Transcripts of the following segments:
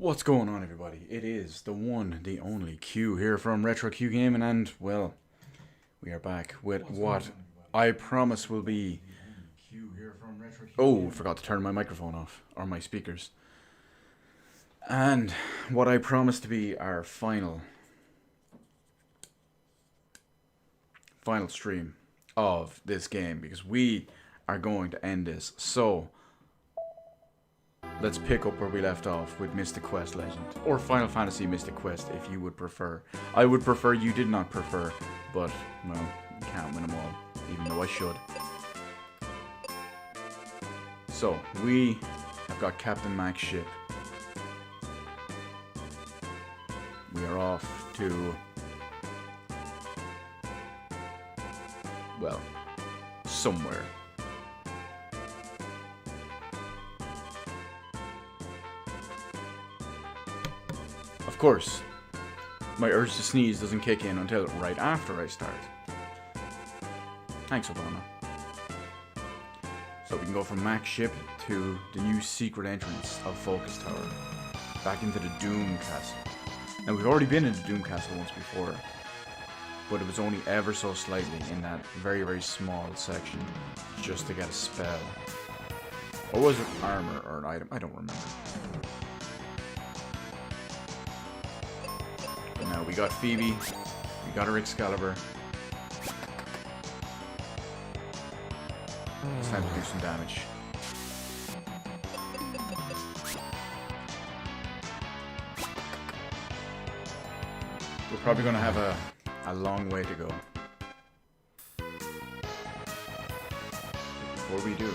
What's going on, everybody? It is the one, the only Q here from Retro Q Gaming, and well, we are back with what I promise will be. Oh, forgot to turn my microphone off, or my speakers. And what I promise to be our final stream of this game, because we are going to end this. So let's pick up where we left off with Mystic Quest Legend, or Final Fantasy Mystic Quest if you would prefer. I would prefer you did not prefer, but, well, you can't win them all, even though I should. So, we have got Captain Mac's ship. We are off to, well, somewhere. Of course, my urge to sneeze doesn't kick in until right after I start. Thanks, Obama. So we can go from Mac's ship to the new secret entrance of Focus Tower, back into the Doom Castle. Now, we've already been in the Doom Castle once before, but it was only ever so slightly in that very, very small section, just to get a spell. Or was it armor or an item? I don't remember. But now we got Phoebe, we got her Excalibur. It's time to do some damage. We're probably going to have a long way to go. Before we do,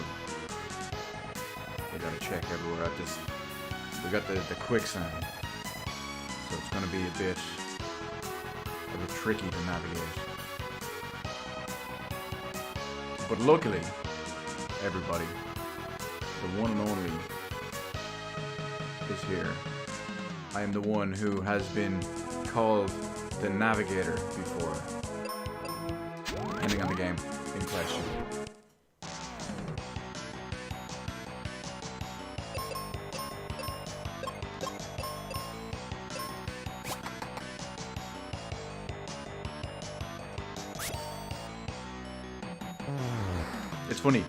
we gotta check everywhere at this. We got the quicksand, so it's going to be a bit tricky to navigate. But luckily, everybody, the one and only, is here. I am the one who has been called the Navigator before, depending on the game in question. It's funny,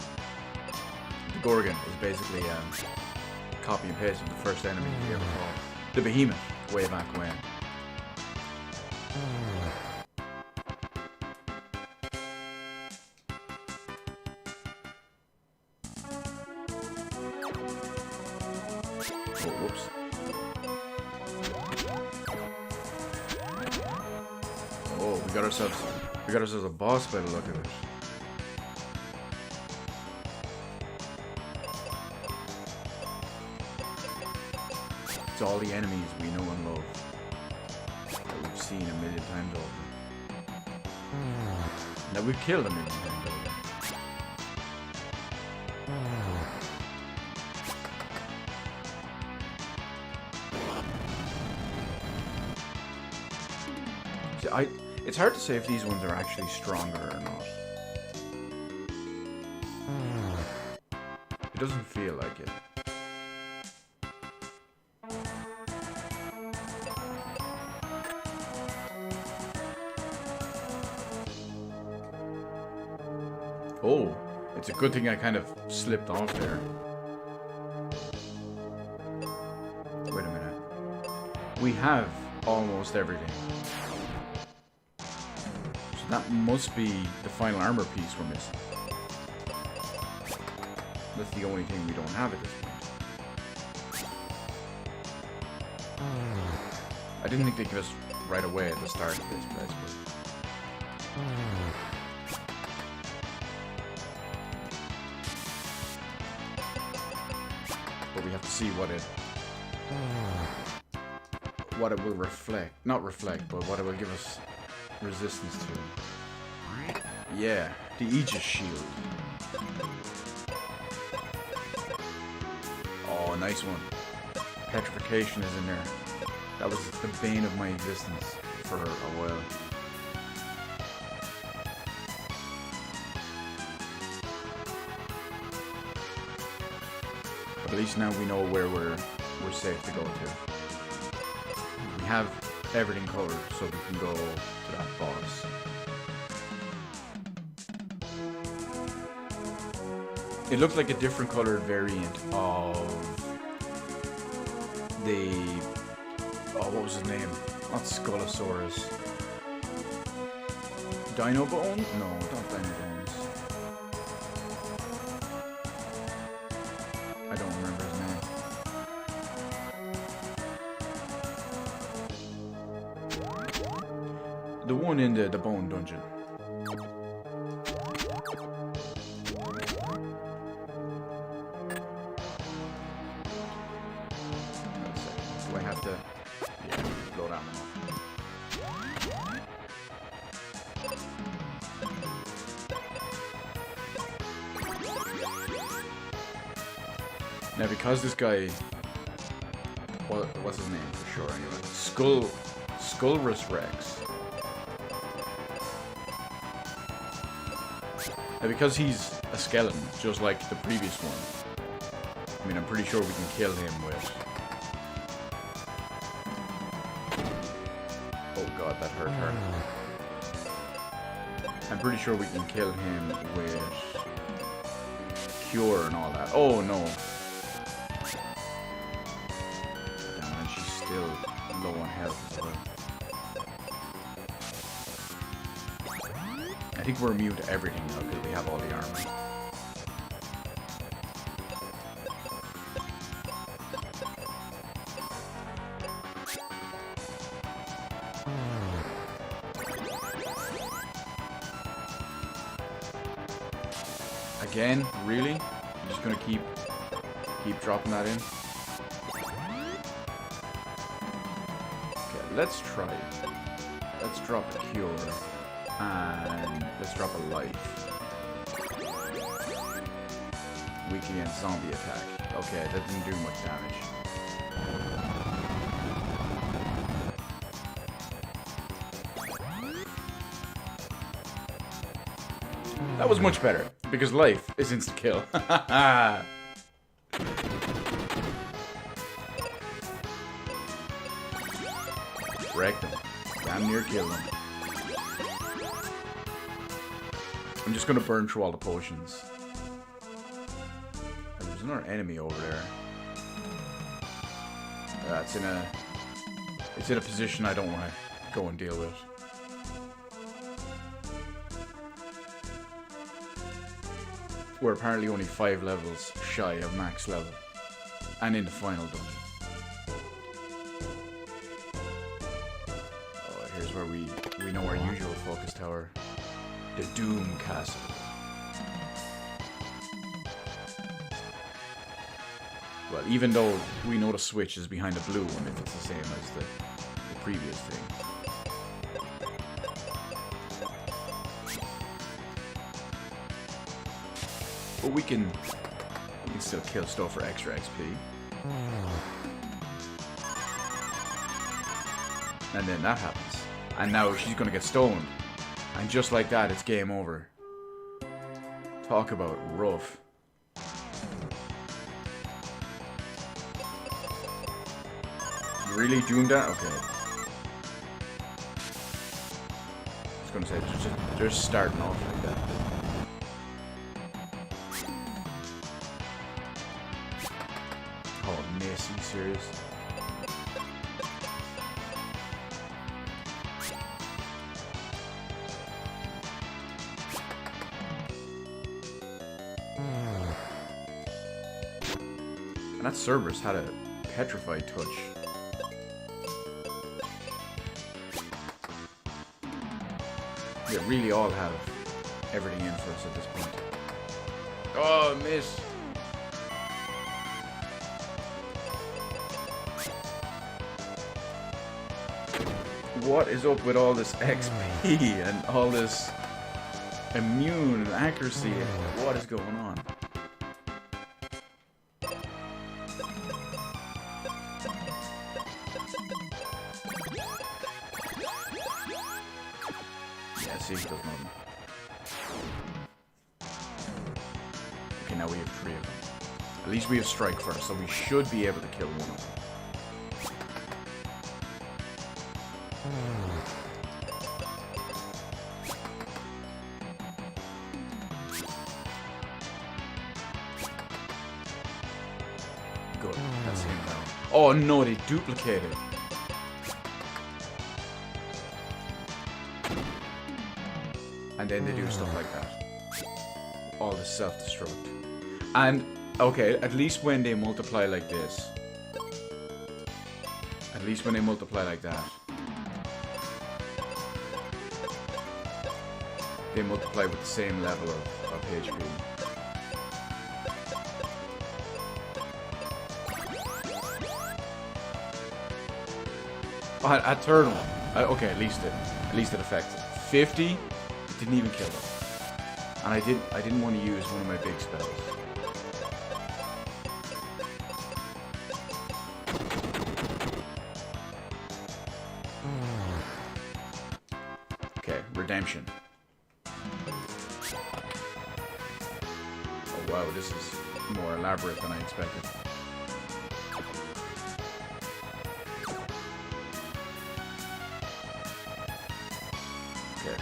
the Gorgon is basically copy and paste of the first enemy we ever fought. The Behemoth, way back when. Oh, whoops. Oh, we got ourselves a boss by the look of it. It's all the enemies we know and love that we've seen a million times over. That we've killed a million times over. See, it's hard to say if these ones are actually stronger or not. It doesn't feel like it. Oh, it's a good thing I kind of slipped off there. Wait a minute. We have almost everything. So that must be the final armor piece we're missing. That's the only thing we don't have at this point. I didn't think they'd give us right away at the start of this, but I suppose. But we have to see what it will reflect. Not reflect, but what it will give us resistance to. Yeah, the Aegis Shield. Oh, nice one. Petrification is in there. That was the bane of my existence for a while. But at least now we know where we're safe to go to. have everything covered, so we can go to that boss. It looked like a different colored variant of the... Oh, what was his name? Not Skullosaurus. Dinobone? No, not Dinobones. I don't remember his name. The one in the bone dungeon. Do I have to... Yeah, blow down enough. Now, because this guy, what's his name for sure anyway? Skullrus Rex. Now, because he's a skeleton, just like the previous one, I mean, I'm pretty sure we can kill him with... Oh god, that hurt her. I'm pretty sure we can kill him with Cure and all that. Oh no. Still low on health. I think we're immune to everything now because we have all the armor. Again? Really? I'm just gonna keep dropping that in? Let's try it. Let's drop a cure. And let's drop a life. Weak against zombie attack. Okay, that didn't do much damage. That was much better, because life is insta-kill. Wrecked him. Damn near killed him. I'm just gonna burn through all the potions. There's another enemy over there. It's in a position I don't want to go and deal with. We're apparently only 5 levels shy of max level. And in the final dungeon. Here's where we know our usual focus tower. The Doom Castle. Well, even though we know the switch is behind the blue one, if it's the same as the previous thing. But we can still kill stuff for extra XP. And then that happens. And now she's gonna get stoned. And just like that, it's game over. Talk about rough. You really doomed that? Okay. I was gonna say, just starting off like that. Oh, miss, are you serious? And that Cerberus had a petrified touch. They really all have everything in for us at this point. Oh, miss! What is up with all this XP and all this immune and accuracy? What is going on? See, he does nothing. Okay, now we have 3 of them. At least we have Strike first, so we should be able to kill one of them. Good. That's him now. Oh no, they duplicated. And then they do stuff like that. All the self-destruct. And, okay, at least when they multiply like this. At least when they multiply like that. They multiply with the same level of HP. Oh, a third one. Okay, at least it affected. 50 didn't even kill them. And I didn't want to use one of my big spells. Okay, redemption. Oh wow, this is more elaborate than I expected. Okay.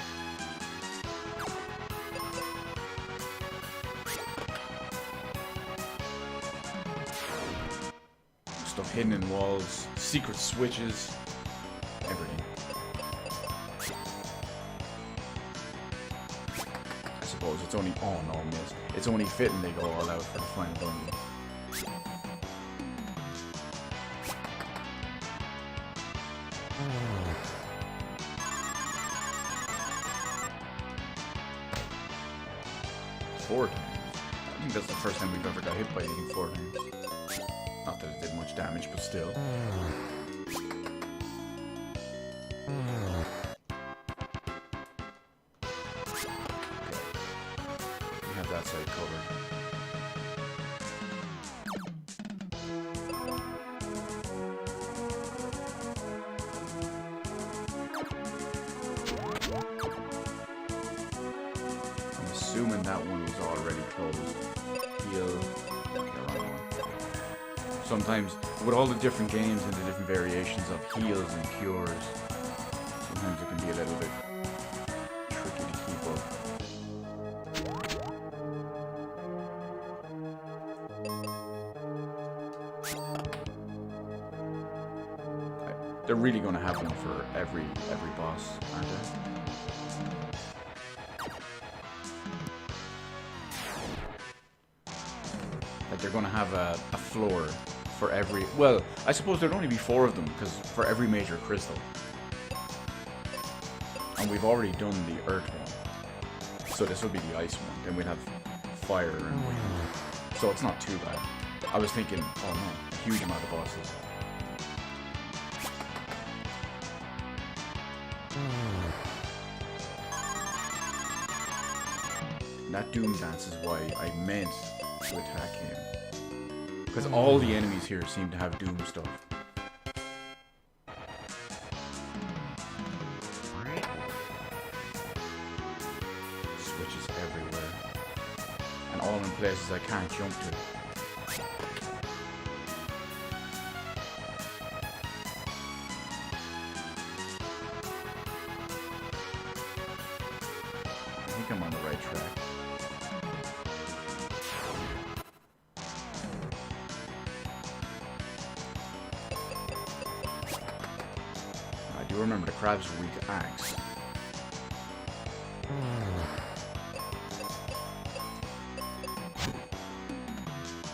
Stuff hidden in walls, secret switches, everything. I suppose it's only... Oh no, miss. It's only fitting they go all out for the final dungeon. Four times. I think that's the first time we've ever got hit by anything 4 times. Not that it did much damage, but still. Okay. We have that side covered. I'm assuming that one was already closed. Heal. Okay, wrong one. Sometimes, with all the different games and the different variations of heals and cures, sometimes it can be a little bit tricky to keep up. They're really going to have one for every boss, aren't they? Like they're going to have a floor for every... Well, I suppose there'd only be 4 of them, because for every major crystal. And we've already done the earth one. So this will be the ice one. Then we'd have fire and wind. So it's not too bad. I was thinking, oh no, a huge amount of bosses. And that Doom Dance is why I meant to attack him. Because all the enemies here seem to have Doom stuff. Switches everywhere. And all in places I can't jump to. I think I'm on the right track. I do remember the crabs are weak to axe.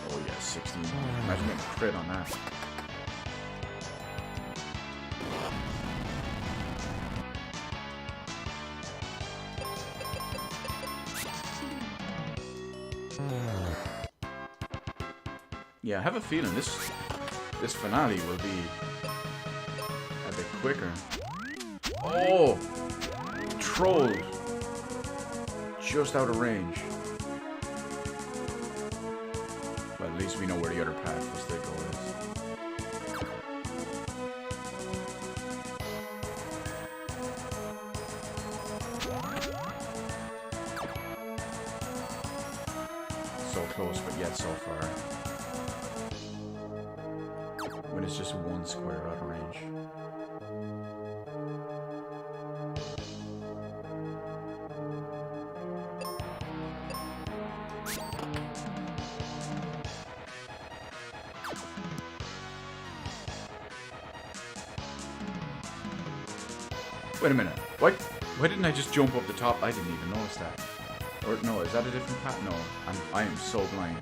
Oh yeah, 16. Imagine getting a crit on that. Yeah, I have a feeling this finale will be a bit quicker. Oh! Troll! Just out of range. But at least we know where the other path was to go is. So close, but yet so far. When it's just 1 square out of range. Wait a minute. What? Why didn't I just jump up the top? I didn't even notice that. Or no, is that a different path? No, I am so blind.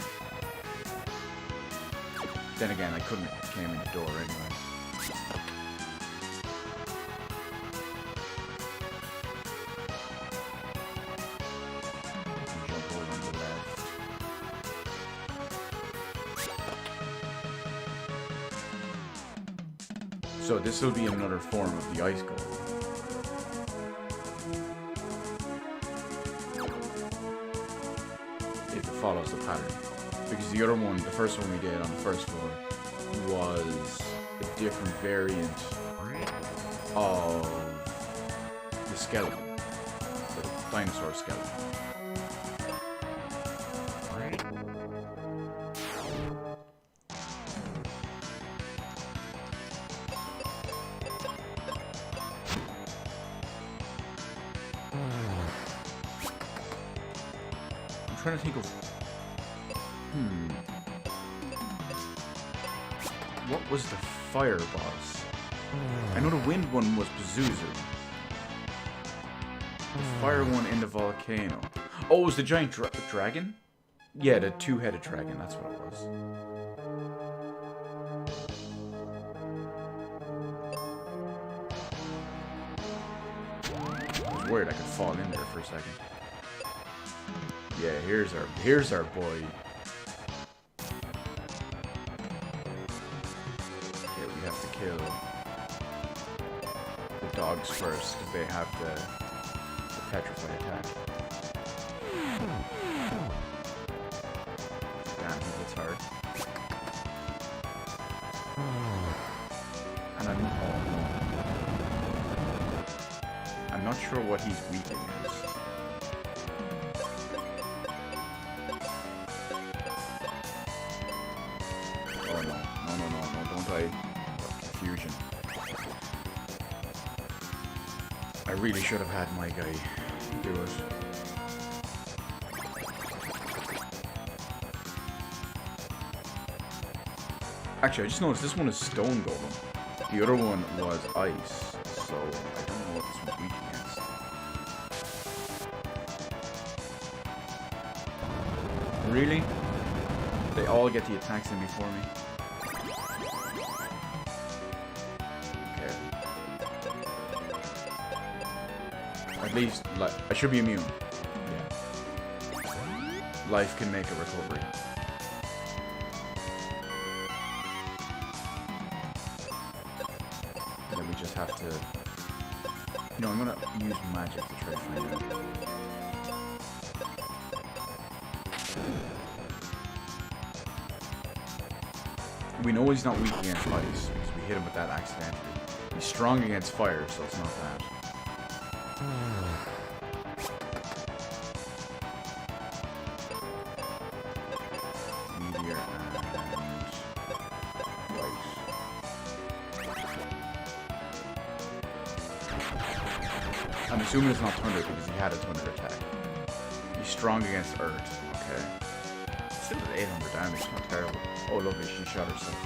Then again, I couldn't have came in the door anyway. Jump over on the left. So this will be another form of the ice golem. Follows the pattern, because the other one, the first one we did on the first floor, was a different variant of the skeleton, the dinosaur skeleton. I'm trying to think of what was the fire boss? I know the wind one was Pazuzu. The fire one in the volcano. Oh, it was the giant dragon? Yeah, the two-headed dragon, that's what it was. I was worried I could fall in there for a second. Yeah, here's our boy. Kill the dogs first, because they have the petrify attack. Damn, he hits hard. And I'm not sure what he's weak against. Oh no, don't I... Fusion. I really should have had my guy do it. Actually, I just noticed this one is stone golem. The other one was ice, so I don't know what this one's weak against. Really? They all get the attacks in before me. At least, like, I should be immune. Yeah. Life can make a recovery. And then we just have to... You know, I'm gonna use magic to try to find out. We know he's not weak against ice, because we hit him with that accidentally. He's strong against fire, so it's not bad. Meteor and light. I'm assuming it's not thunder because he had a thunder attack. He's strong against earth. Okay. Still at 800 damage, not terrible. Oh lovely, she shot herself.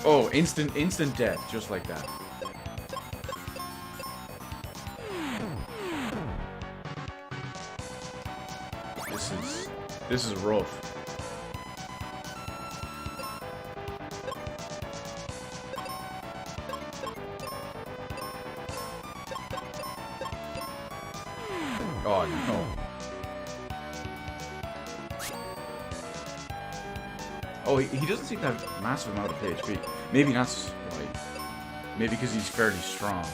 Oh, instant death, just like that. This is rough. Oh no. Oh, he doesn't seem to have a massive amount of HP. Maybe that's right. Maybe because he's fairly strong.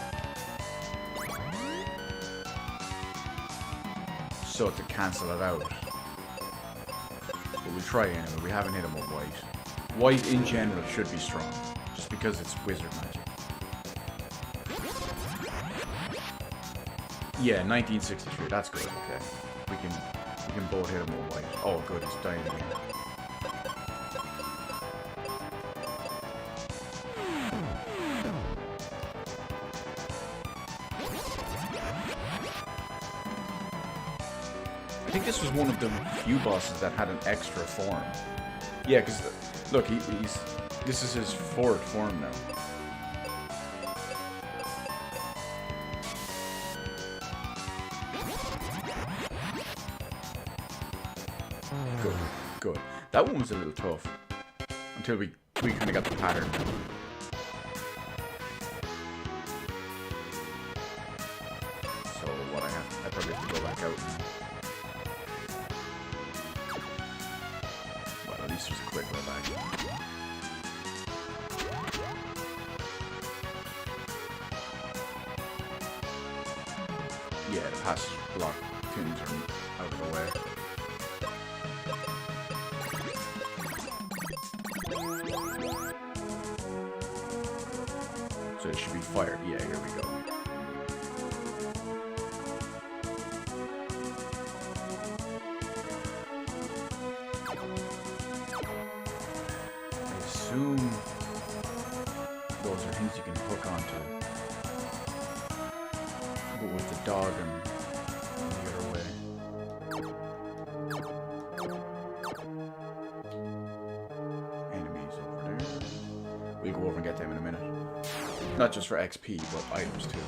So to cancel it out. But we'll try anyway. We haven't hit him with white. White in general should be strong. Just because it's wizard magic. Yeah, 1963. That's good. Okay. We can both hit him with white. Oh good, he's dying again. I think this was one of the few bosses that had an extra form. Yeah, because look, he's this is his fourth form now. Good, good. That one was a little tough until we kind of got the pattern. So what I probably have to go back out. Well, at least there's a quick way back. Yeah, the passage block things are out of the way. So it should be fire. Yeah, here we go. I assume those are things you can hook onto. But with the dog and the other way. Enemies over there. We'll go over and get them in a minute. Not just for XP, but items too.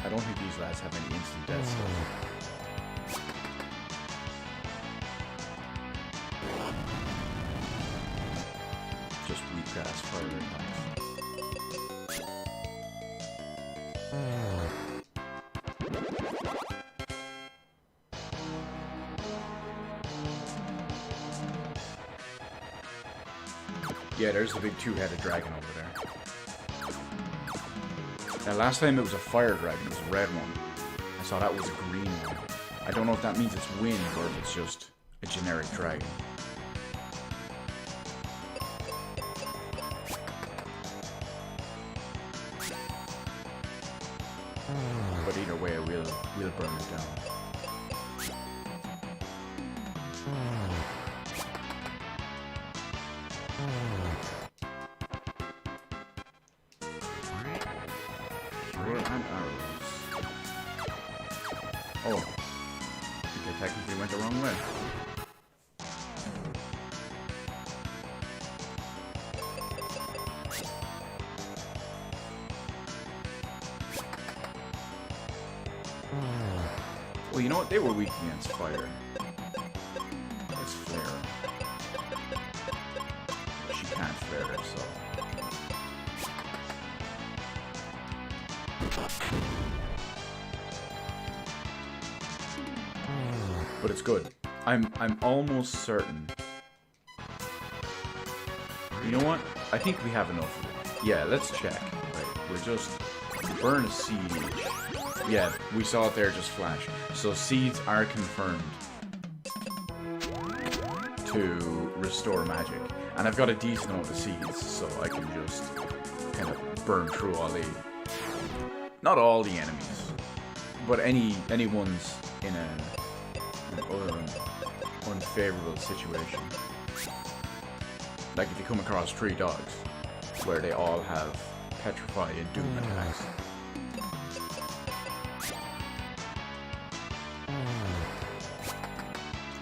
I don't think these lads have any instant death stuff. Just wheatgrass fire attacks. Yeah, there's the big two-headed dragon over there. Now, last time it was a fire dragon, it was a red one. I saw that was a green one. I don't know if that means it's wind or if it's just a generic dragon. But either way, we'll burn it down. And arrows. Oh. I think I technically went the wrong way. Well, you know what? They were weak against fire. Let's flare her. She can't flare her, so... But it's good. I'm almost certain. You know what? I think we have enough of it. Yeah, let's check. Right, we're just burn a seed each. Yeah, we saw it there just flash. So seeds are confirmed to restore magic. And I've got a decent amount of seeds, so I can just kind of burn through all the... Not all the enemies, but any ones in an unfavorable situation. Like if you come across 3 dogs, where they all have petrify and doom attacks.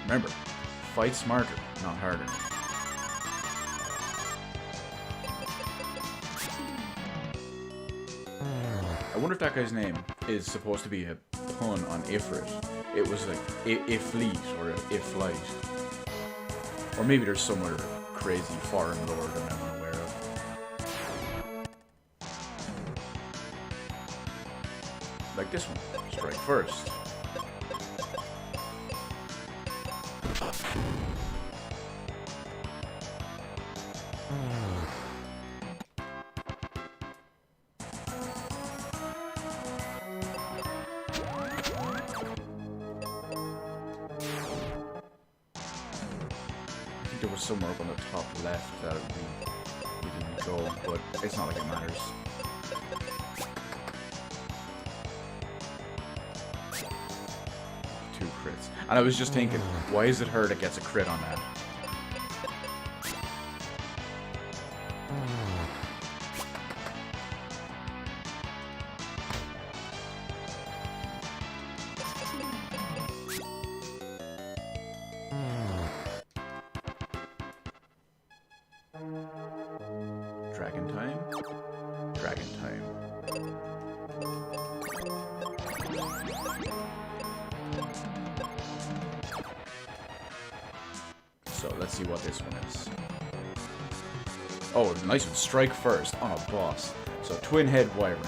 Remember, fight smarter, not harder. I wonder if that guy's name is supposed to be a pun on Ifrit. It was like Iflit or Iflight. Or maybe there's some other crazy foreign lore that I'm unaware of. Like this one. Strike first. There was somewhere up on the top left that we didn't go, but it's not like it matters. Two crits. And I was just thinking, why is it her that gets a crit on that? Dragon time? Dragon time. So, let's see what this one is. Oh, nice one. Strike first on a boss. So, Twin Head Wyvern.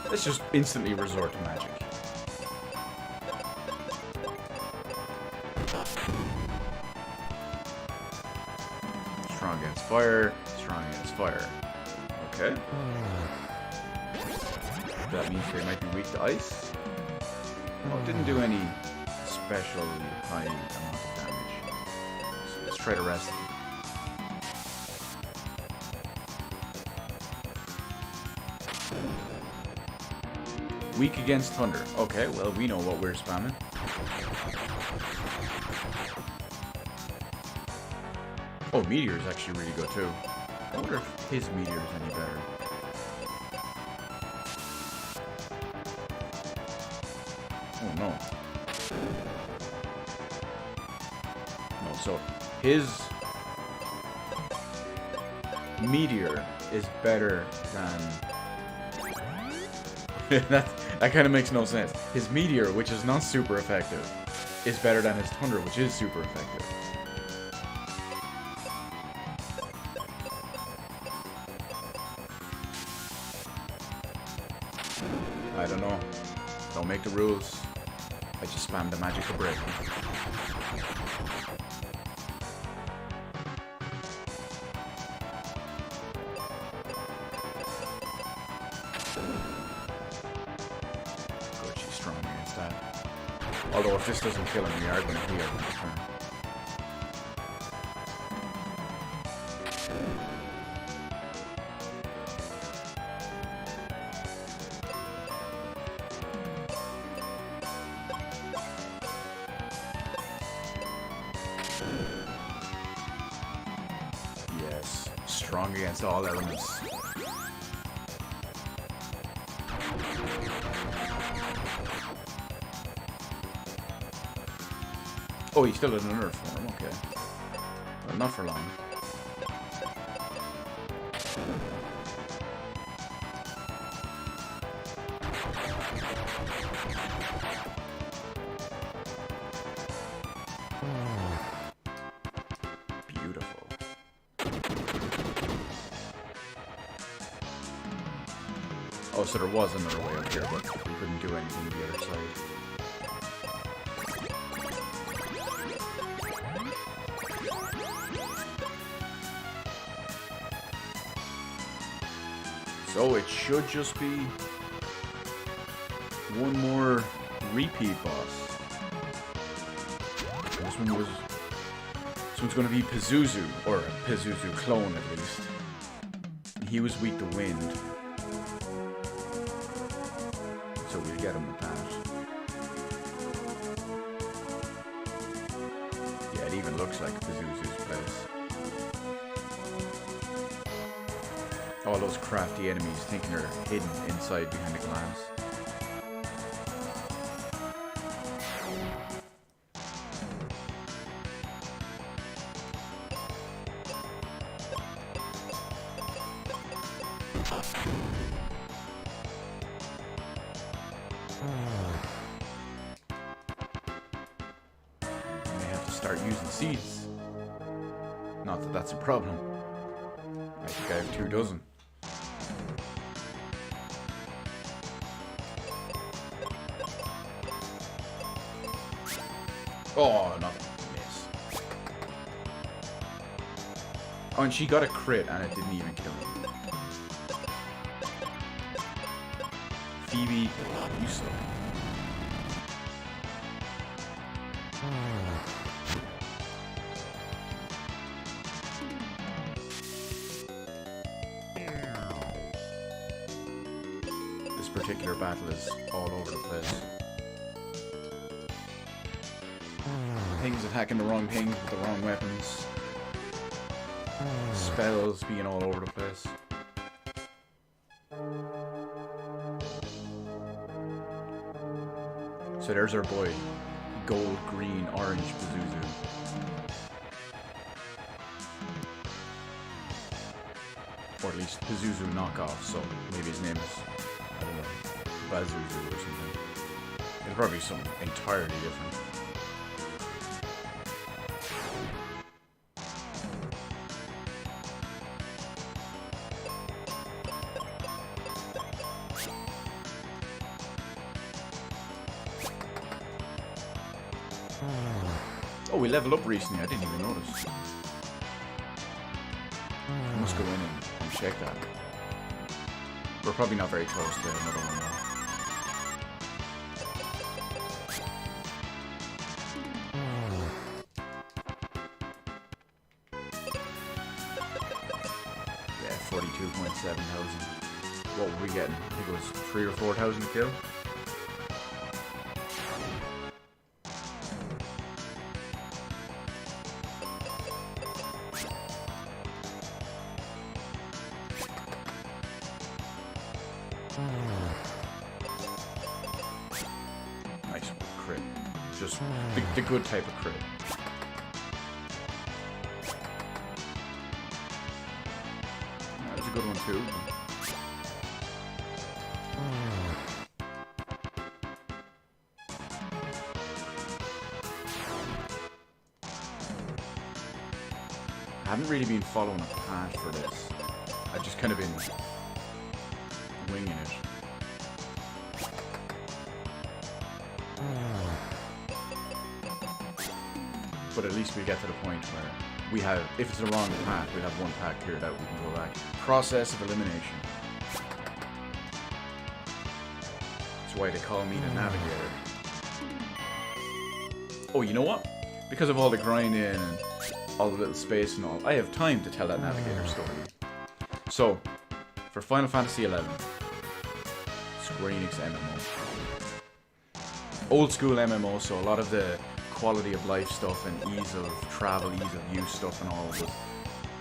Let's just instantly resort to magic. Strong against fire. Strong against fire. Okay. That means they might be weak to ice. Oh, it didn't do any special high amount of damage. So let's try to rest him. Weak against thunder. Okay, well, we know what we're spamming. Oh, meteor is actually really good too. I wonder if his meteor is any better. Oh no. No, so his meteor is better than that kind of makes no sense. His meteor, which is not super effective, is better than his thunder, which is super effective. I don't know. Don't make the rules. I just spam the magic to break. Good, she's strong against that. Although if this doesn't kill him, we are going to heal him this turn. Yes, strong against all elements. Oh, he's still in another form, okay. Well, not for long. Beautiful. Oh, so there was another way up here, but we couldn't do anything to the other side. So it should just be one more repeat boss. This one's going to be Pazuzu, or a Pazuzu clone at least. He was weak to wind, so we'll get him with that. Yeah, it even looks like Pazuzu's place. All those crafty enemies thinking they're hidden inside behind the glass. May have to start using seeds. Not that that's a problem. I think I have 2 dozen. Oh, another miss. Oh, and she got a crit and it didn't even kill him. Phoebe, you suck. This particular battle is all over the place. Things attacking the wrong things with the wrong weapons. Spells being all over the place. So there's our boy, gold, green, orange Pazuzu. Or at least Pazuzu knockoff, so maybe his name is, I don't know, Bazuzu or something. It's probably something entirely different. Oh, we leveled up recently, I didn't even notice. I must go in and check that. We're probably not very close to another one now. Yeah, 42.7 thousand. What were we getting? I think it was 3,000 or 4,000 to kill. Nice crit. Just the good type of crit. That was a good one too. I haven't really been following a path for this. I've just kind of been winging it. But at least we get to the point where we have, if it's the wrong path, we have one path cleared out, we can go back. Process of elimination. That's why they call me the navigator. Oh, you know what? Because of all the grinding and all the little space and all, I have time to tell that navigator story. So, for Final Fantasy XI, Square Enix MMO. Old school MMO, so a lot of the quality of life stuff and ease of travel, ease of use stuff and all was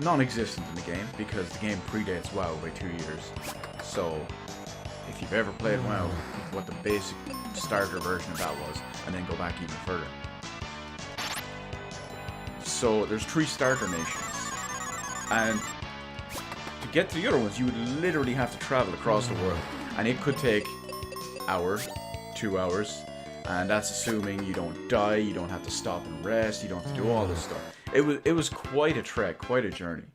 non-existent in the game because the game predates WoW by 2 years. So, if you've ever played WoW, what the basic starter version of that was, and then go back even further. So, there's 3 starter nations, and to get to the other ones, you would literally have to travel across the world, and it could take hour, 2 hours, and that's assuming you don't die, you don't have to stop and rest, you don't have to do all this stuff. It was quite a trek, quite a journey.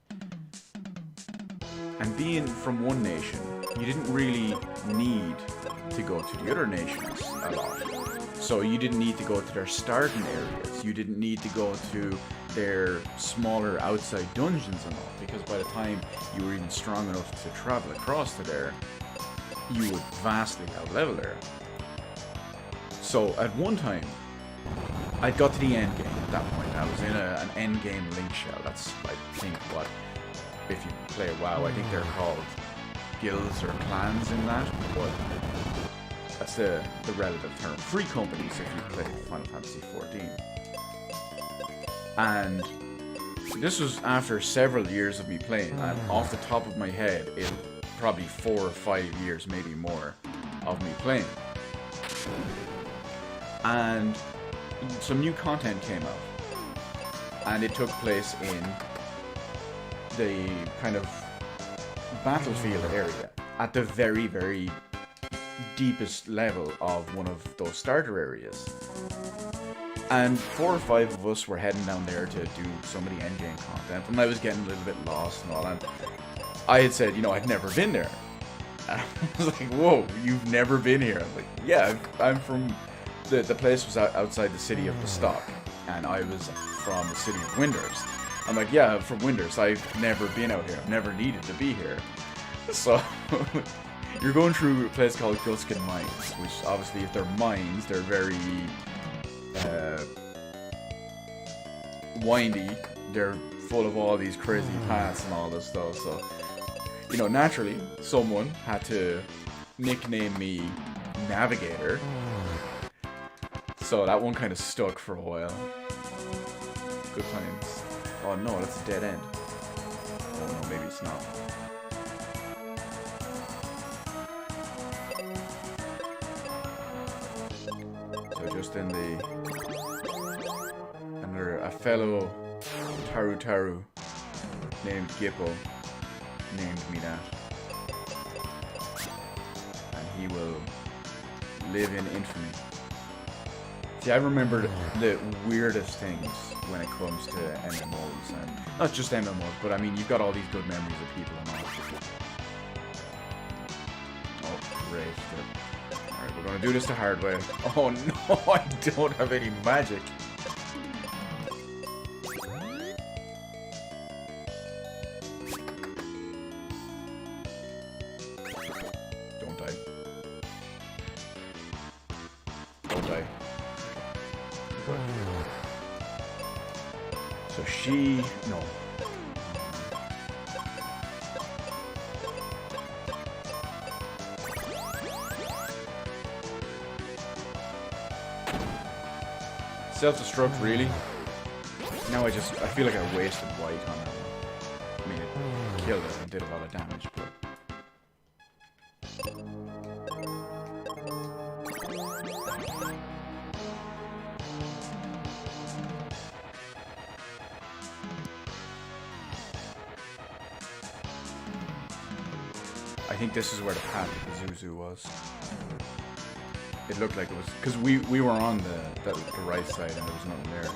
And being from one nation, you didn't really need to go to the other nations a lot. So you didn't need to go to their starting areas, you didn't need to go to their smaller outside dungeons and all, because by the time you were even strong enough to travel across to there, you would vastly outlevel there. So at one time, I got to the end game at that point. I was in an end game link shell. That's, I think, what, if you play WoW, I think they're called guilds or clans in that, but that's the relative term. Free companies if you play Final Fantasy XIV. And this was after several years of me playing, and off the top of my head, it probably 4 or 5 years, maybe more, of me playing. And some new content came out, and it took place in the kind of battlefield area at the very, very deepest level of one of those starter areas. And 4 or 5 of us were heading down there to do some of the endgame content, and I was getting a little bit lost and all, and I had said, you know, I'd never been there. And I was like, whoa, you've never been here? I'm like, yeah, I'm from... The place was outside the city of Bastok, and I was from the city of Windhurst. I'm like, yeah, I'm from Windhurst. I've never been out here. I've never needed to be here. So, you're going through a place called Guskin Mines, which obviously, if they're mines, they're very windy. They're full of all these crazy paths and all this stuff. So, you know, naturally, someone had to nickname me Navigator. So that one kind of stuck for a while. Good times. Oh no, that's a dead end. no, maybe it's not. So just in the... Under a fellow Taru named Gippo named me that. And he will live in infamy. See, I remember the weirdest things when it comes to MMOs, and not just MMOs, but I mean, you've got all these good memories of people and all. Oh, great. Alright, we're gonna do this the hard way. Oh no, I don't have any magic. Don't die. Don't die. So she... no. Self-destruct, really? Now I feel like I wasted white on that one. I mean, it killed it and did a lot of damage, but... I think this is where the path to the Zuzu was. It looked like it was, because we were on the right side and there was nothing there.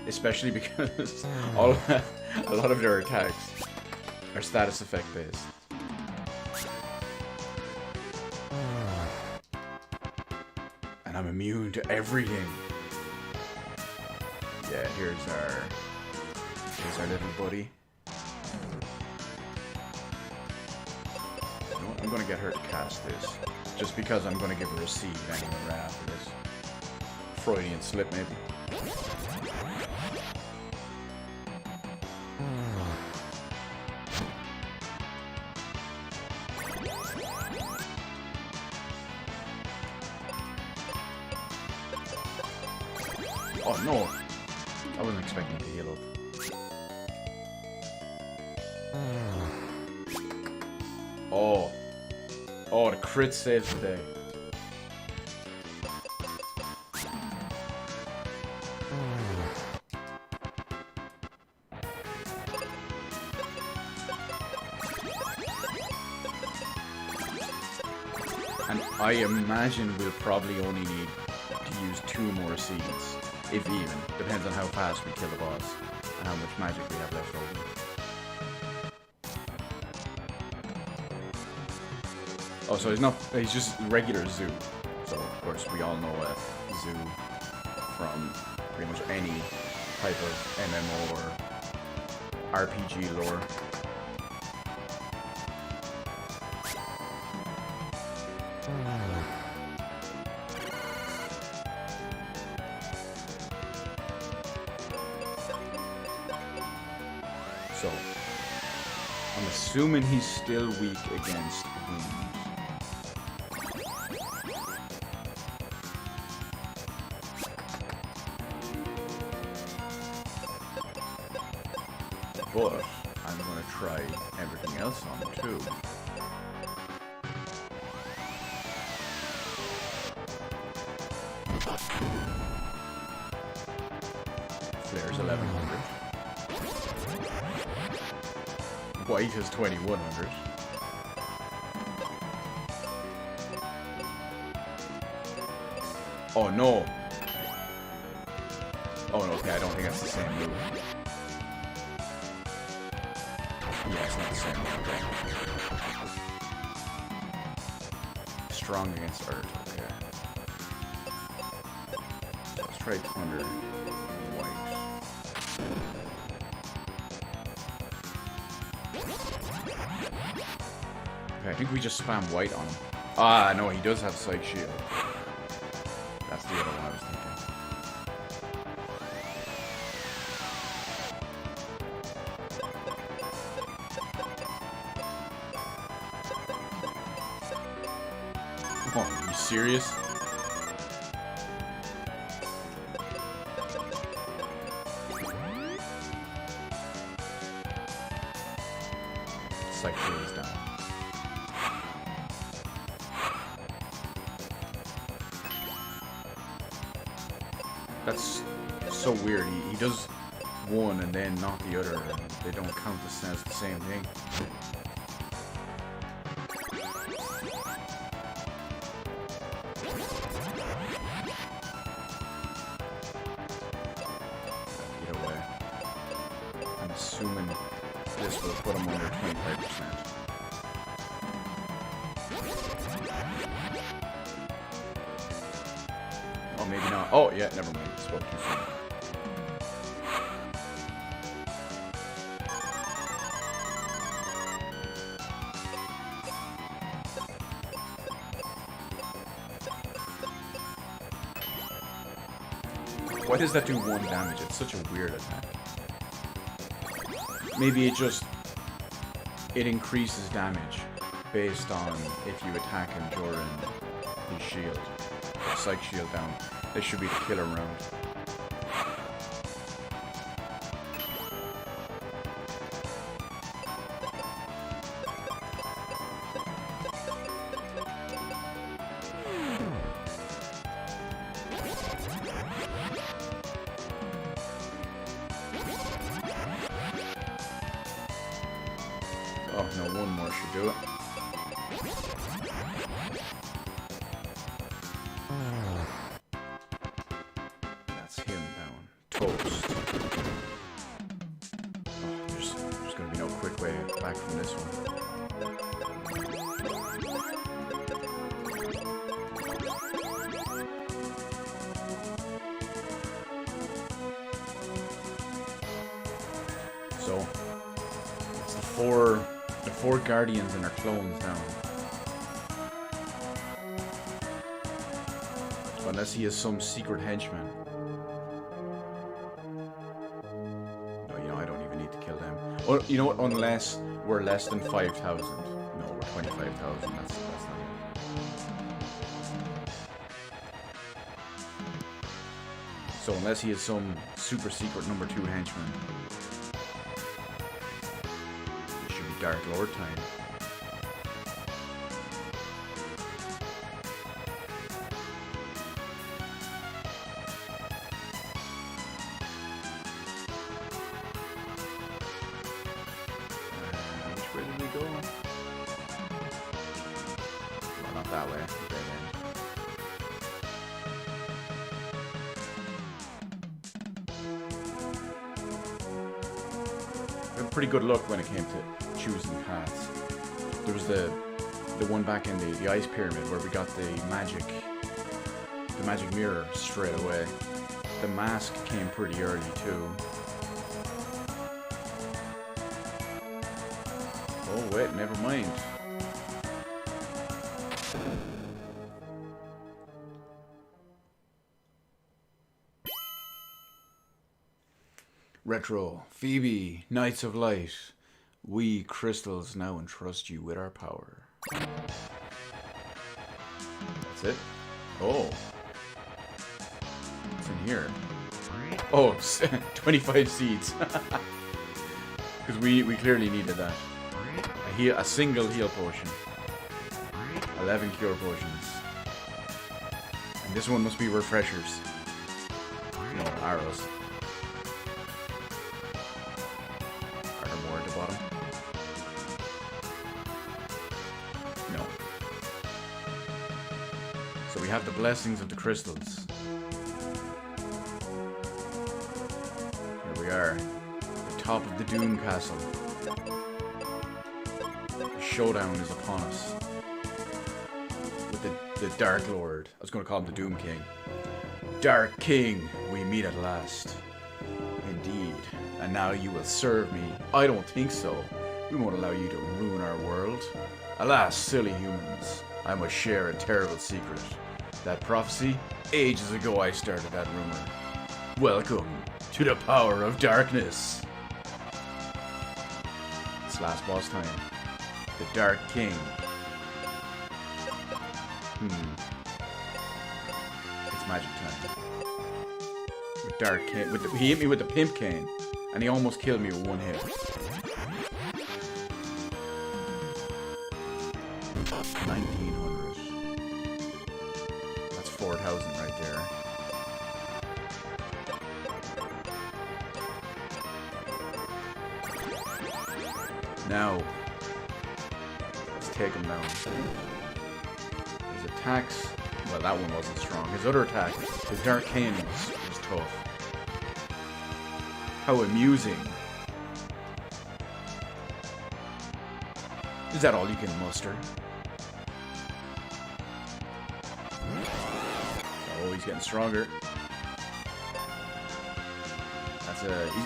Especially because a lot of their attacks are status effect based. And I'm immune to everything. Yeah, here's our little buddy. You know what? I'm gonna get her to cast this. Just because I'm gonna give her a seed anyway right after this. Freudian slip maybe. Oh no! I wasn't expecting to heal up. Oh. Oh, the crit saves today. And I imagine we'll probably only need to use 2 more seeds. If even. Depends on how fast we kill the boss and how much magic we have left over. Oh, so he's just regular Zoo. So, of course, we all know a Zoo from pretty much any type of MMO or RPG lore. So, I'm assuming he's still weak against wounds. But I'm going to try everything else on him too. Flare's 1100. White is 2100. Oh no! Oh no, okay, I don't think that's the same move. Yeah, it's not the same move. Strong against Earth, okay. Let's try Thunder White. Okay, I think we just spam white on him. Ah, no, he does have Psych Shield. That's the other one I was thinking. Oh, are you serious? Psych Shield is down. That's so weird. He does one and then not the other, and they don't count as the same thing. Either way, I'm assuming this will put him under 25%. Oh, maybe not. Oh, yeah, never mind. Spoke too soon. Why does that do 1 damage? It's such a weird attack. Maybe it increases damage based on if you attack him during his shield. Psych Shield down. This should be the killer round. Oh no, one more should do it. That's him down. Toast. Oh, there's gonna be no quick way back from this one. So it's the four guardians and their clones down. Unless he is some secret henchman. No, you know, I don't even need to kill them. Or, you know what, unless we're less than 5,000. No, we're 25,000. That's not it. So unless he is some super secret number 2 henchman. It should be Dark Lord time. Where did we go? Well, not that way. Dead end. We had pretty good luck when it came to choosing paths. There was the one back in the ice pyramid where we got the magic mirror straight away. The mask came pretty early too. Oh wait, never mind. Retro, Phoebe, Knights of Light. We crystals now entrust you with our power. That's it? Oh. What's in here? Oh, 25 seeds. Because we clearly needed that. A single heal potion. 11 cure potions. And this one must be refreshers. No, arrows. Are there more at the bottom? No. So we have the blessings of the crystals. Here we are. The top of the Doom Castle. The showdown is upon us. With the Dark Lord. I was going to call him the Doom King. Dark King, we meet at last. Indeed. And now you will serve me. I don't think so. We won't allow you to ruin our world. Alas, silly humans, I must share a terrible secret. That prophecy, ages ago I started that rumor. Welcome to the power of darkness. It's last boss time. The Dark King. It's magic time. With Dark King. He hit me with the Pimp Cane, and he almost killed me with one hit. 1900. That's 4,000 right there. Now, let's take him down. His attacks, well, that one wasn't strong. His other attack, his Dark Cane was tough. How amusing. Is that all you can muster? Oh, he's getting stronger. That's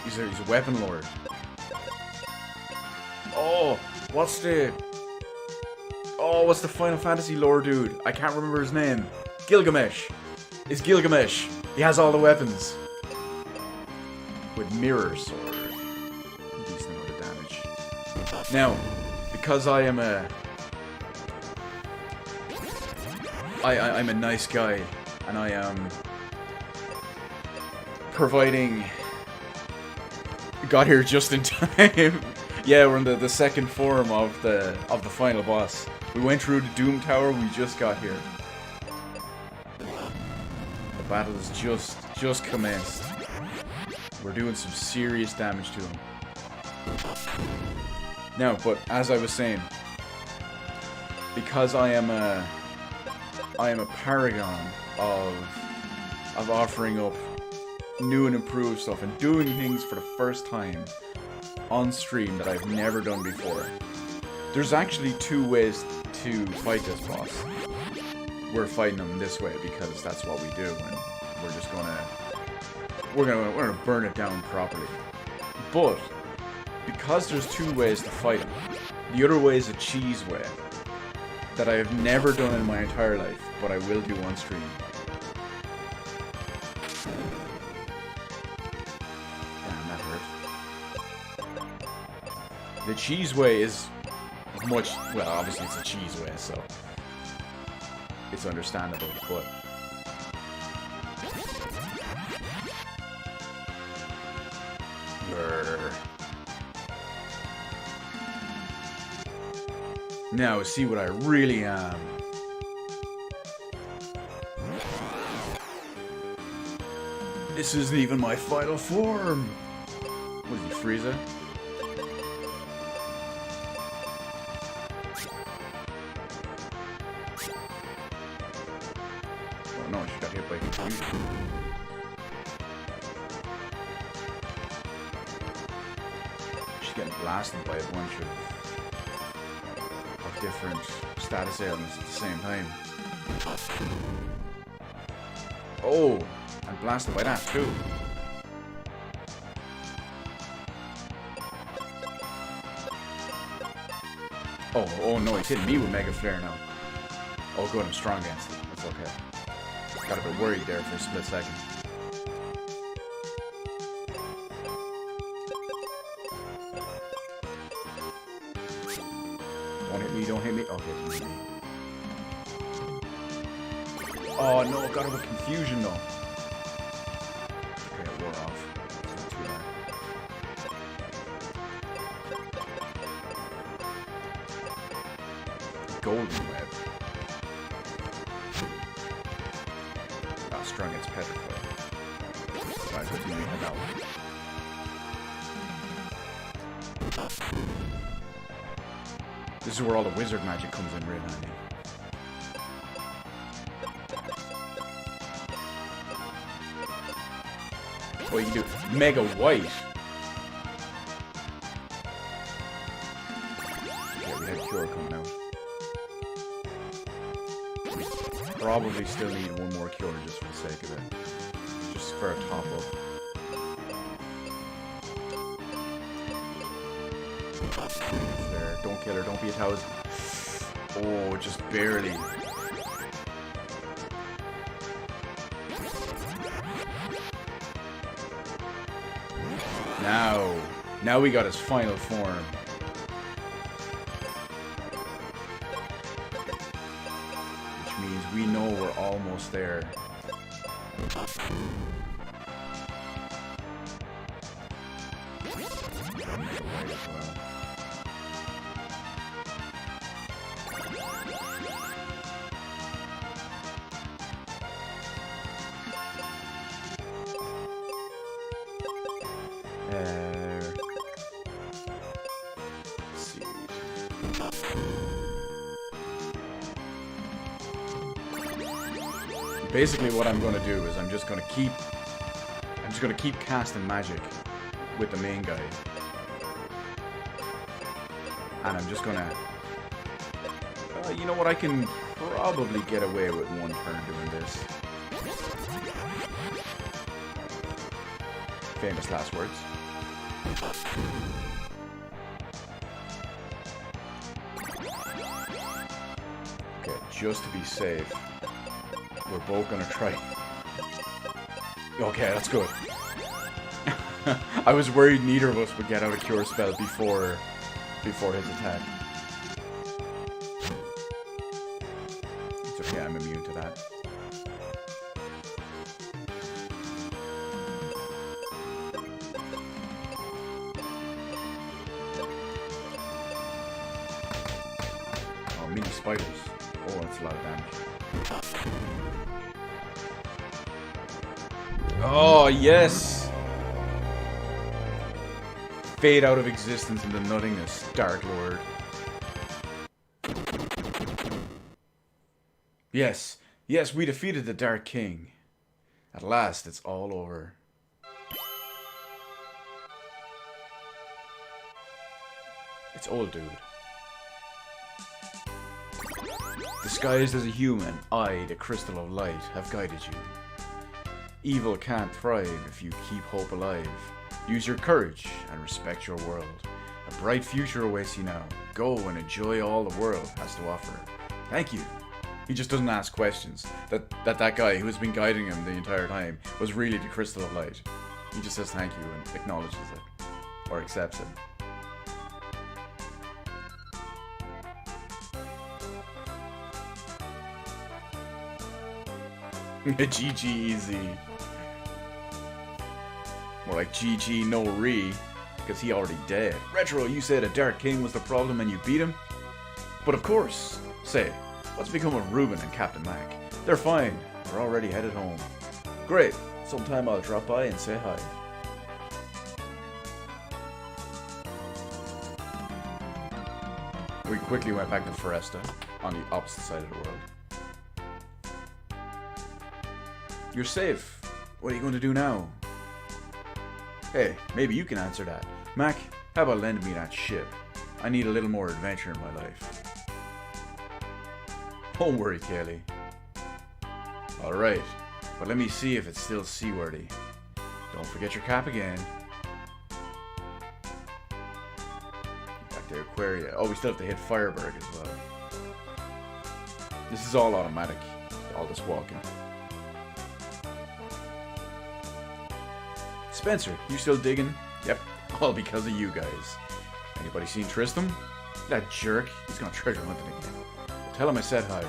he's a weapon lord. Oh, what's the Final Fantasy lore dude? I can't remember his name. Gilgamesh. It's Gilgamesh. He has all the weapons. With mirror sword. Decent amount of damage. Now, because I am I'm a nice guy, and I am providing. Got here just in time. Yeah, we're in the second form of the final boss. We went through the Doom Tower. We just got here. The battle has just commenced. We're doing some serious damage to him. Now, but as I was saying, because I am a paragon of offering up new and improved stuff and doing things for the first time on stream that I've never done before. There's actually two ways to fight this boss. We're fighting him this way because that's what we do, and we're just we're gonna burn it down properly. But because there's two ways to fight him, the other way is a cheese way that I have never done in my entire life, but I will do on stream. Damn, that hurt. The cheese way is much, well, obviously it's a cheese way, so it's understandable, but now see what I really am. This isn't even my final form. What is he, Frieza? Oh no, she got hit by confusion. She's getting blasted by a bunch of different status ailments at the same time. Oh, I'm blasted by that too. Oh no, he's hitting me with Mega Flare now. Oh good, I'm strong against it. That's okay. Got a bit worried there for a split second. Don't hit me. Okay, don't hit me. Oh no, got him with confusion though. Okay, it wore off. It's not too bad. Golden web. Ah, strung its petrified. Right, good thing we had that one. This is where all the wizard magic comes in real handy. Oh, you can do Mega White. Okay, we had Cure coming out. We probably still need one more Cure just for the sake of it. Just for a top up. There. Don't kill her, don't be a 1,000. Oh, just barely. Now we got his final form. Which means we know we're almost there. Let's see. Basically what I'm going to do is I'm just going to keep casting magic with the main guy. And I'm just going to you know what, I can probably get away with one turn doing this. Famous last words. Okay, just to be safe, we're both gonna try. Okay, that's good. I was worried neither of us would get out a cure spell before his attack. It's okay, I'm immune to that. Oh, mini spiders. Oh, that's a lot of damage. Oh, yes! Fade out of existence into nothingness, Dark Lord. Yes, yes, we defeated the Dark King. At last, it's all over. It's old dude. Disguised as a human, I, the Crystal of Light, have guided you. Evil can't thrive if you keep hope alive. Use your courage and respect your world. A bright future awaits you now. Go and enjoy all the world has to offer. Thank you. He just doesn't ask questions. That guy who has been guiding him the entire time was really the Crystal of Light. He just says thank you and acknowledges it. Or accepts it. GG easy. More like GG no re, because he already dead. Retro, you said a Dark King was the problem and you beat him? But of course. Say, what's become of Ruben and Captain Mac? They're fine. They're already headed home. Great. Sometime I'll drop by and say hi. We quickly went back to Foresta, on the opposite side of the world. You're safe. What are you going to do now? Hey, maybe you can answer that. Mac, how about lending me that ship? I need a little more adventure in my life. Don't worry, Kaylee. Alright, but let me see if it's still seaworthy. Don't forget your cap again. Back to Aquaria. Oh, we still have to hit Fireberg as well. This is all automatic. All this walking. Spencer, you still digging? Yep, all because of you guys. Anybody seen Tristram? That jerk, he's gonna treasure hunting again. Tell him I said hi.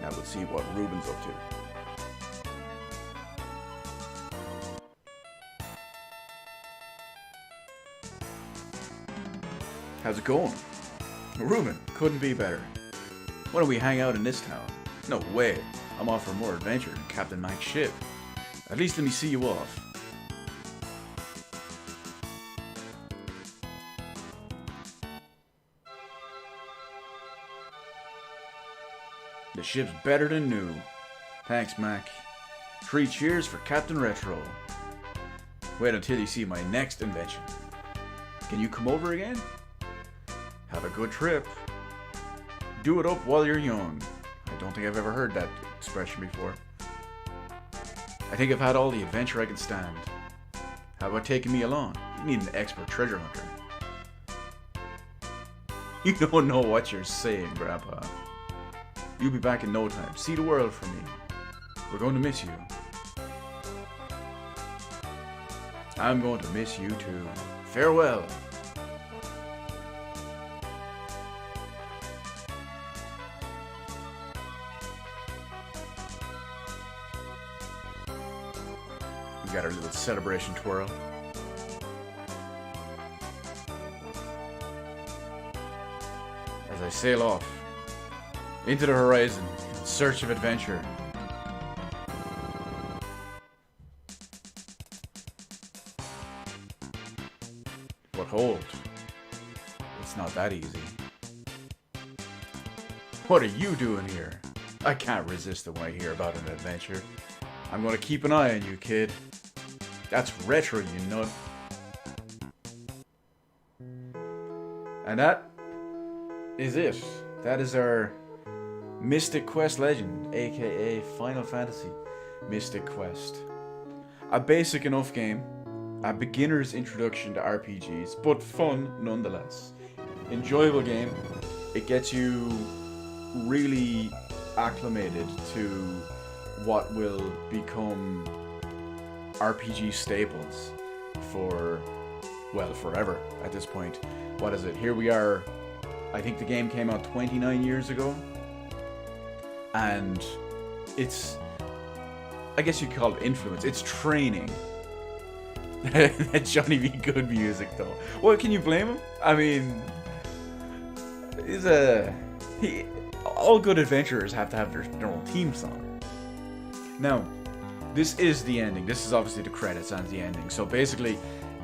Now let's see what Ruben's up to. How's it going? Ruben, couldn't be better. Why don't we hang out in this town? No way. I'm off for more adventure in Captain Mac's ship. At least let me see you off. The ship's better than new. Thanks, Mac. 3 cheers for Captain Retro. Wait until you see my next invention. Can you come over again? Have a good trip. Do it up while you're young. I don't think I've ever heard that expression before. I think I've had all the adventure I can stand. How about taking me along? You need an expert treasure hunter. You don't know what you're saying, Grandpa. You'll be back in no time. See the world for me. We're going to miss you. I'm going to miss you too. Farewell. We got our little celebration twirl. As I sail off into the horizon in search of adventure. But hold, it's not that easy. What are you doing here? I can't resist it when I hear about an adventure. I'm gonna keep an eye on you, kid. That's retro, you nut. And that is it. That is our Mystic Quest Legend, aka Final Fantasy Mystic Quest. A basic enough game, a beginner's introduction to RPGs, but fun nonetheless. Enjoyable game. It gets you really acclimated to what will become RPG staples for, well, forever at this point. What is it? Here we are. I think the game came out 29 years ago. And it's, I guess you could call it influence. It's training. Johnny B. Good music, though. What can you blame him? I mean, all good adventurers have to have their own theme song. Now, this is the ending. This is obviously the credits and the ending. So basically,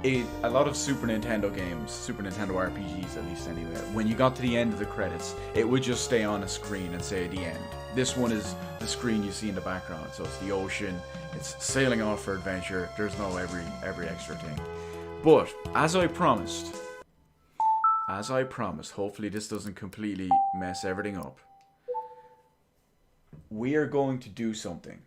a lot of Super Nintendo games, Super Nintendo RPGs at least anyway, when you got to the end of the credits, it would just stay on a screen and say the end. This one is the screen you see in the background. So it's the ocean, it's sailing off for adventure. There's no every extra thing. But as I promised, hopefully this doesn't completely mess everything up. We are going to do something.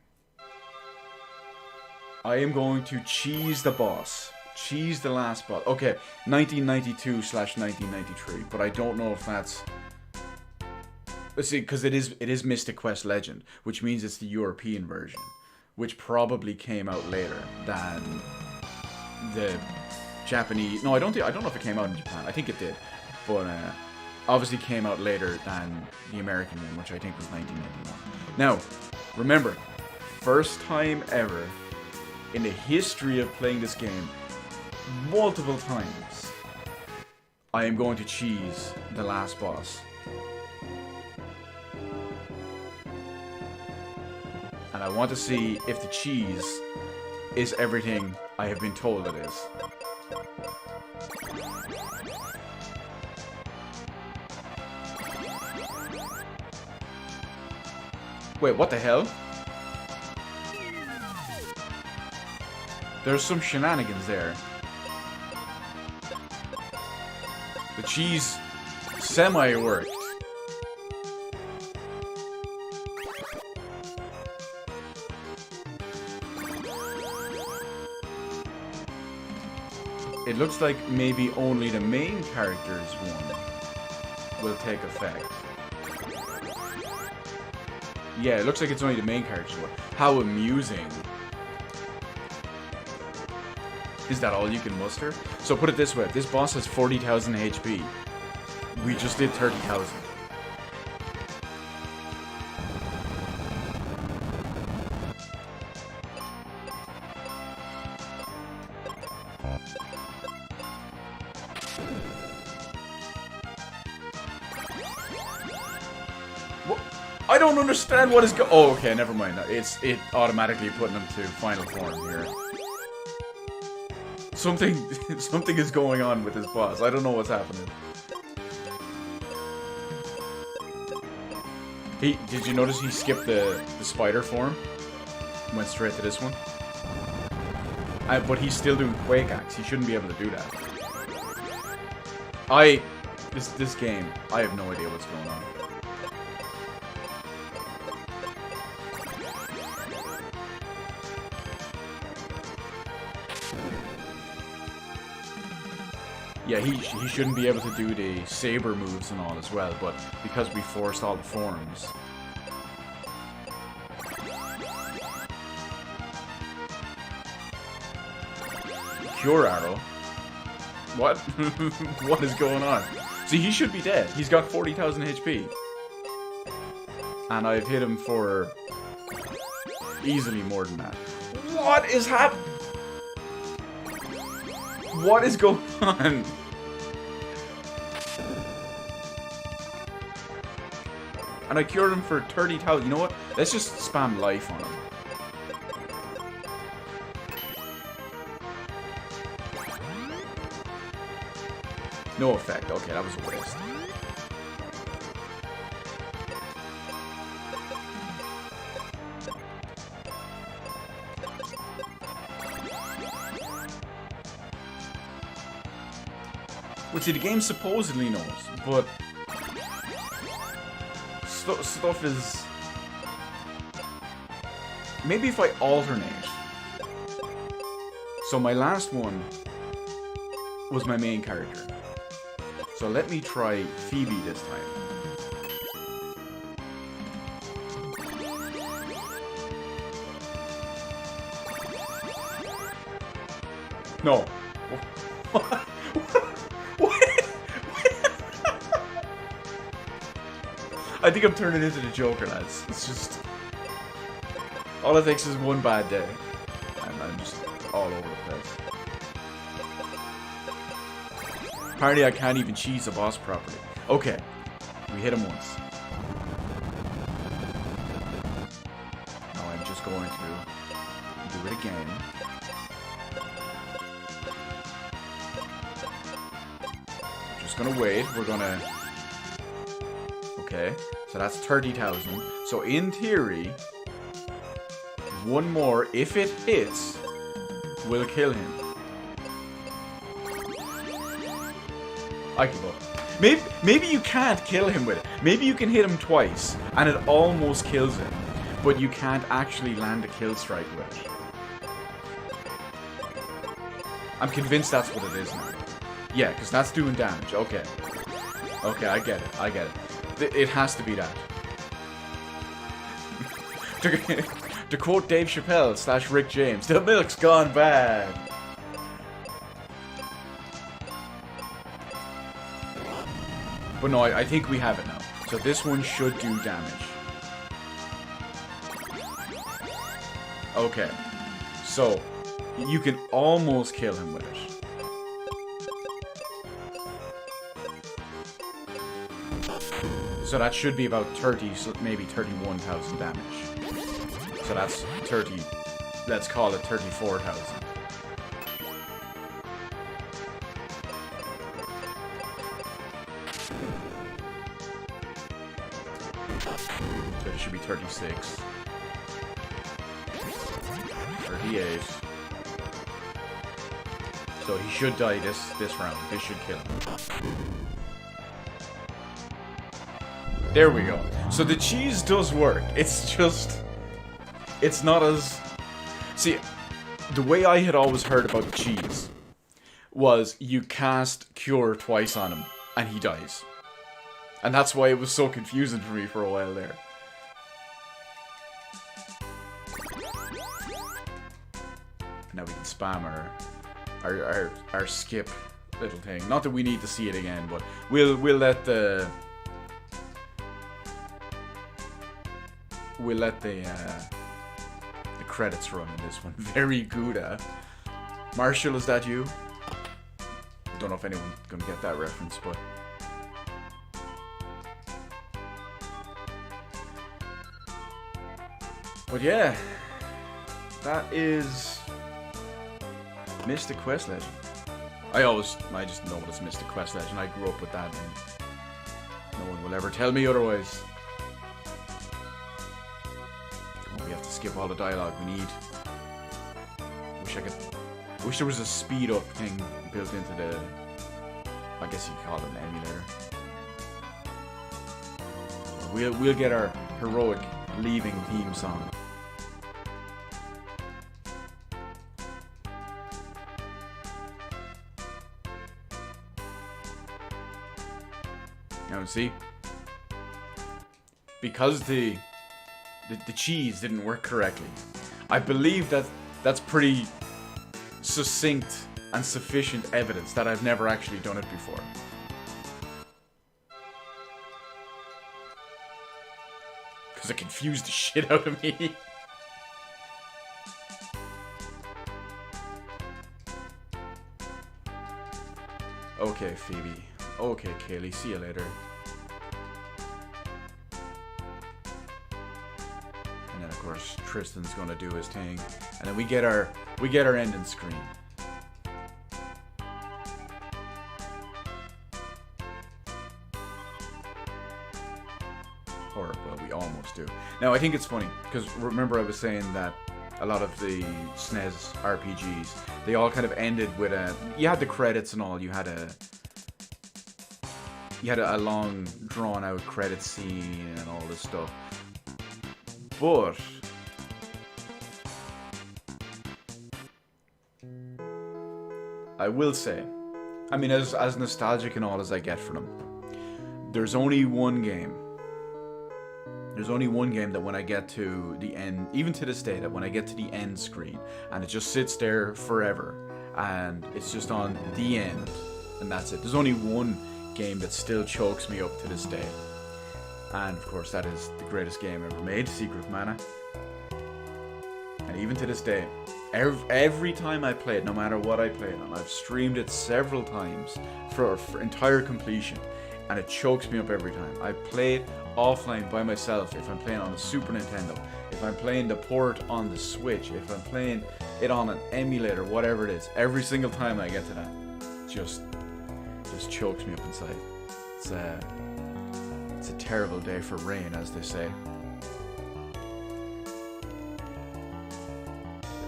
I am going to cheese the boss. Cheese the last boss. Okay, 1992/1993, but I don't know if that's... Let's see, because it is Mystic Quest Legend, which means it's the European version, which probably came out later than the Japanese... No, I don't know if it came out in Japan. I think it did, but obviously came out later than the American one, which I think was 1991. Now, remember, first time ever in the history of playing this game, multiple times, I am going to cheese the last boss. And I want to see if the cheese is everything I have been told it is. Wait, what the hell? There's some shenanigans there. The cheese semi-worked. It looks like maybe only the main character's one will take effect. Yeah, it looks like it's only the main character's one. How amusing. Is that all you can muster? So put it this way, this boss has 40,000 HP. We just did 30,000. I don't understand what is oh, okay, never mind. It automatically putting them to final form here. Something is going on with this boss. I don't know what's happening. Did you notice he skipped the spider form? Went straight to this one. But he's still doing Quake Axe. He shouldn't be able to do that. This game, I have no idea what's going on. Yeah, he shouldn't be able to do the saber moves and all as well, but because we forced all the forms. Cure Arrow? What? What is going on? See, he should be dead. He's got 40,000 HP. And I've hit him for easily more than that. What is happening? What is going on? And I cured him for 30,000. You know what? Let's just spam life on him. No effect. Okay, that was a waste. Which the game supposedly knows, but stuff is... Maybe if I alternate. So my last one was my main character. So let me try Phoebe this time. No. I think I'm turning into the Joker, lads. It's just... all it takes is one bad day. And I'm just all over the place. Apparently I can't even cheese a boss properly. Okay. We hit him once. Now I'm just going to do it again. Just gonna wait. We're gonna... Okay. So that's 30,000. So in theory, one more, if it hits, will kill him. I give up. Maybe you can't kill him with it. Maybe you can hit him twice, and it almost kills him. But you can't actually land a kill strike with it. I'm convinced that's what it is now. Yeah, because that's doing damage. Okay. Okay, I get it. I get it. It has to be that. To quote Dave Chappelle / Rick James, the milk's gone bad. But no, I think we have it now. So this one should do damage. Okay. So, you can almost kill him with it. So that should be about 30, so maybe 31,000 damage. So that's 30, let's call it 34,000. So it should be 36. 38. So he should die this round. This should kill him. There we go. So the cheese does work. It's just... it's not as... See, the way I had always heard about the cheese was you cast Cure twice on him, and he dies. And that's why it was so confusing for me for a while there. Now we can spam our skip little thing. Not that we need to see it again, but we'll let the... we'll let the credits run in this one. Very good, Marshall, is that you? Don't know if anyone's gonna get that reference, but... But yeah, that is Mystic Quest Legend. I just know it's Mystic Quest Legend. I grew up with that, and no one will ever tell me otherwise. We have to skip all the dialogue we need. Wish there was a speed up thing built into the... I guess you could call it an emulator. We'll get our heroic leaving theme song. Now see, because the cheese didn't work correctly, I believe that that's pretty succinct and sufficient evidence that I've never actually done it before. Because it confused the shit out of me. Okay, Phoebe. Okay, Kaylee. See you later. And then, of course, Tristan's gonna do his thing, and then we get our ending screen. Or well, we almost do. Now, I think it's funny because remember I was saying that a lot of the SNES RPGs, they all kind of ended with you had the credits and all. You had a long drawn out credit scene and all this stuff. But I will say, I mean, as nostalgic and all as I get for them, there's only one game that when I get to the end, even to this day, that when I get to the end screen and it just sits there forever and it's just on the end and that's it. There's only one game that still chokes me up to this day. And of course that is the greatest game ever made, Secret of Mana. And even to this day, every time I play it, no matter what I play it on, I've streamed it several times for entire completion, and it chokes me up every time. I play it offline by myself if I'm playing on the Super Nintendo, if I'm playing the port on the Switch, if I'm playing it on an emulator, whatever it is. Every single time I get to that, just chokes me up inside. It's a terrible day for rain, as they say.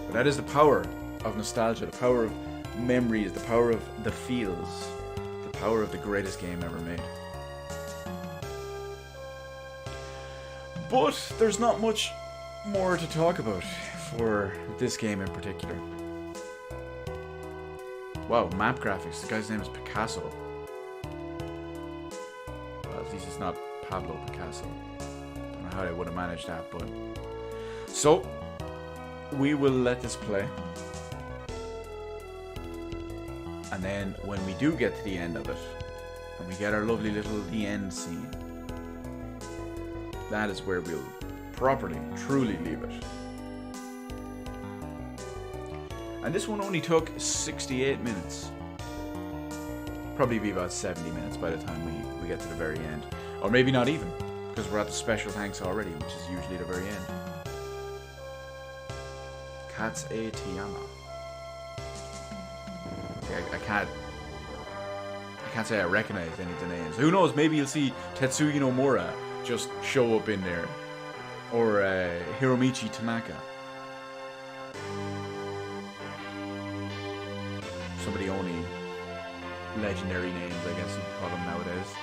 But that is the power of nostalgia, the power of memories, the power of the feels, the power of the greatest game ever made. But there's not much more to talk about for this game in particular. Wow, map graphics. The guy's name is Picasso. Well, at least it's not Pablo Picasso. Don't know how they would have managed that, but... So, we will let this play. And then, when we do get to the end of it, and we get our lovely little the end scene, that is where we'll properly, truly leave it. And this one only took 68 minutes. Probably be about 70 minutes by the time we get to the very end. Or maybe not even, because we're at the special thanks already, which is usually the very end. Kat's a Tiyama. Okay, I can't say I recognize any of the names. Who knows, maybe you'll see Tetsuya Nomura just show up in there. Or Hiromichi Tanaka. Some of the only legendary names, I guess you could call them nowadays.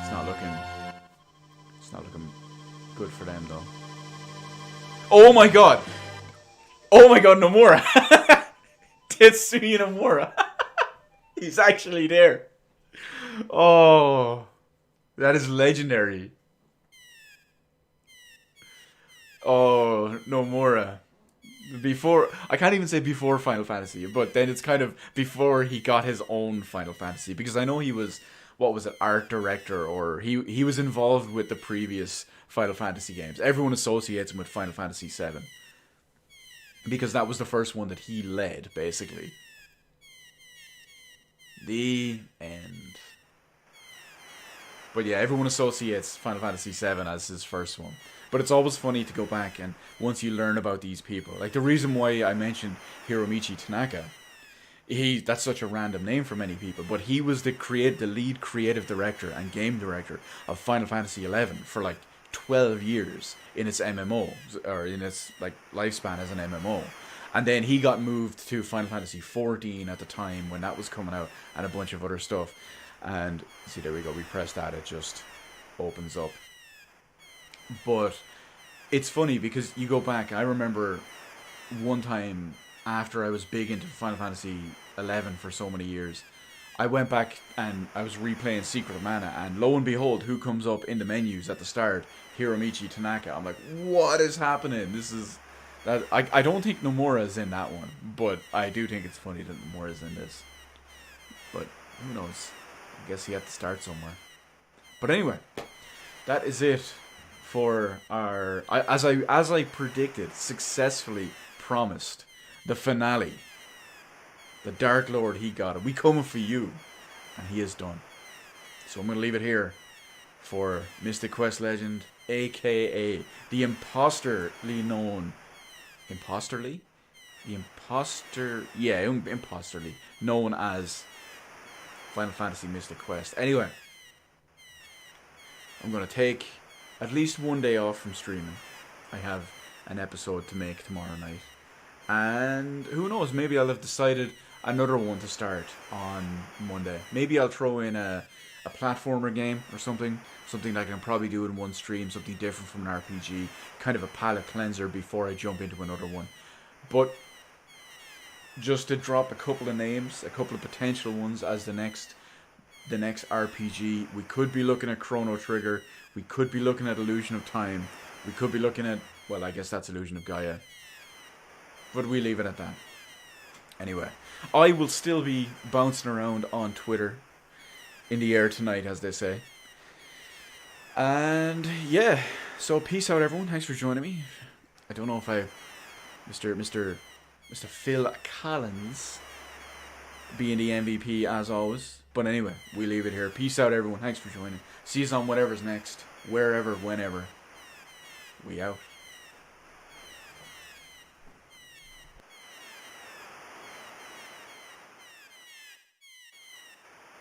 It's not looking good for them though. Oh my god! Oh my god, Nomura! Tetsuya Nomura! He's actually there. Oh, that is legendary. Oh, Nomura. Before, I can't even say before Final Fantasy, but then it's kind of before he got his own Final Fantasy, because I know he was, what was it, art director, or he was involved with the previous Final Fantasy games. Everyone associates him with Final Fantasy VII, because that was the first one that he led, basically. The end. But yeah, everyone associates Final Fantasy VII as his first one. But it's always funny to go back and once you learn about these people. Like the reason why I mentioned Hiromichi Tanaka, that's such a random name for many people, but he was the lead creative director and game director of Final Fantasy XI for like 12 years in its MMO, or in its like lifespan as an MMO. And then he got moved to Final Fantasy XIV at the time when that was coming out, and a bunch of other stuff. And see, there we go, we press that, it just opens up. But it's funny because you go back, I remember one time after I was big into Final Fantasy XI for so many years, I went back and I was replaying Secret of Mana, and lo and behold, who comes up in the menus at the start? Hiromichi Tanaka. I'm like, what is happening? This is that. I don't think Nomura's in that one, but I do think it's funny that Nomura's in this. But who knows? I guess he had to start somewhere. But anyway, that is it for our, as I predicted, successfully promised, the finale. The Dark Lord, he got it. We coming for you, and he is done. So I'm gonna leave it here for Mystic Quest Legend, aka the imposterly known, imposterly known as Final Fantasy Mystic Quest. Anyway, I'm gonna take at least one day off from streaming. I have an episode to make tomorrow night. And who knows, maybe I'll have decided another one to start on Monday. Maybe I'll throw in a platformer game or something. Something that I can probably do in one stream, something different from an RPG. Kind of a palate cleanser before I jump into another one. But just to drop a couple of names, a couple of potential ones as the next RPG. We could be looking at Chrono Trigger. We could be looking at Illusion of Time. We could be looking at, well, I guess that's Illusion of Gaia. But we leave it at that. Anyway, I will still be bouncing around on Twitter, in the air tonight, as they say. And yeah, so peace out, everyone. Thanks for joining me. I don't know if Mr. Phil Collins being the MVP as always. But anyway, we leave it here. Peace out, everyone. Thanks for joining. See you on whatever's next, wherever, whenever. We out.